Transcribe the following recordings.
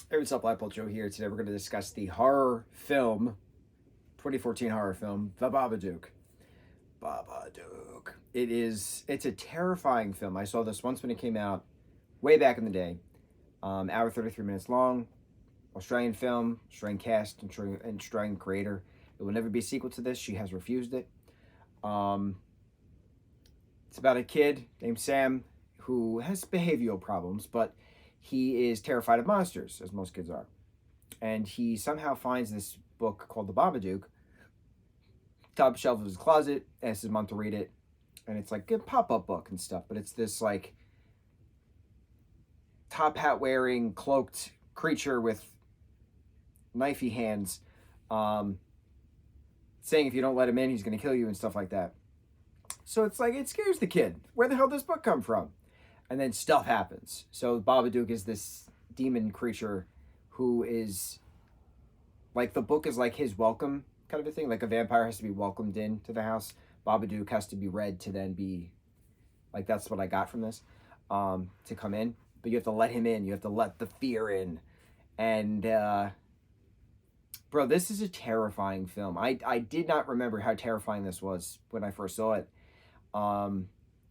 Hey, what's up, lightboltjoe here. Today we're going to discuss the horror film, 2014 horror film, The Babadook. Babadook. It's a terrifying film. I saw this once when it came out, way back in the day. Hour 33 minutes long, Australian film, Australian cast, and Australian creator. It will never be a sequel to this. She has refused it. It's about a kid named Sam who has behavioral problems, but he is terrified of monsters, as most kids are. And he somehow finds this book called The Babadook, top shelf of his closet, asks his mom to read it. And it's like a pop-up book and stuff, but it's this like top hat wearing, cloaked creature with knifey hands, saying if you don't let him in, he's going to kill you and stuff like that. So it's like, it scares the kid. Where the hell did this book come from? And then stuff happens. So Babadook is this demon creature who is, like, the book is like his welcome kind of a thing. Like a vampire has to be welcomed into the house. Babadook has to be read to then be, like, that's what I got from this, to come in. But you have to let him in. You have to let the fear in. And, bro, this is a terrifying film. I did not remember how terrifying this was when I first saw it.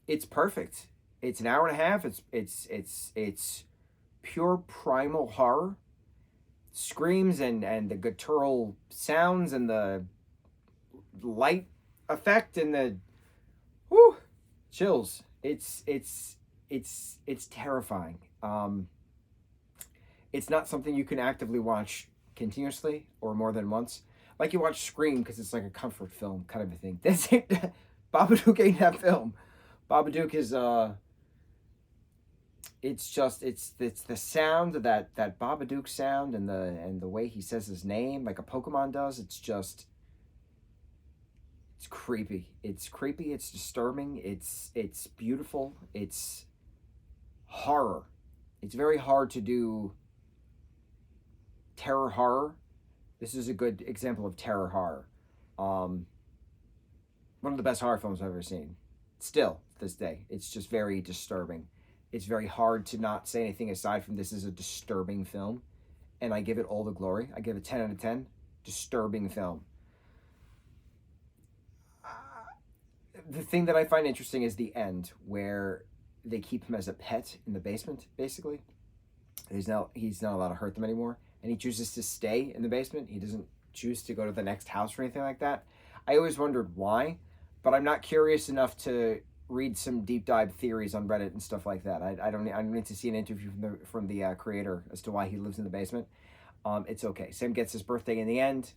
It's perfect. It's an hour and a half. It's pure primal horror. Screams and the guttural sounds and the light effect and the chills. It's terrifying. It's not something you can actively watch continuously or more than once. Like you watch Scream because it's like a comfort film kind of a thing. This ain't Babadook ain't that film. Babadook is it's the sound of that Babadook sound and the way he says his name like a Pokemon does. It's creepy. It's creepy, it's disturbing, it's beautiful, it's horror. It's very hard to do terror horror. This is a good example of terror horror. One of the best horror films I've ever seen. Still, to this day, it's just very disturbing. It's very hard to not say anything aside from this is a disturbing film. And I give it all the glory. I give it 10 out of 10. Disturbing film. The thing that I find interesting is the end, where they keep him as a pet in the basement, basically. He's not allowed to hurt them anymore. And he chooses to stay in the basement. He doesn't choose to go to the next house or anything like that. I always wondered why, but I'm not curious enough to read some deep dive theories on Reddit and stuff like that. I don't need to see an interview from the creator as to why he lives in the basement. It's okay. Sam gets his birthday in the end.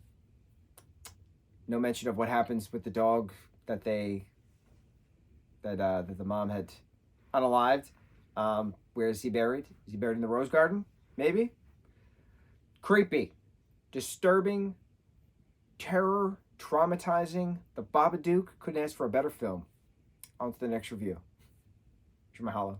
No mention of what happens with the dog that the mom had unalived. Where is he buried? Is he buried in the rose garden? Maybe. Creepy, disturbing, terror, traumatizing. The Babadook, couldn't ask for a better film. On to the next review. Mahalo.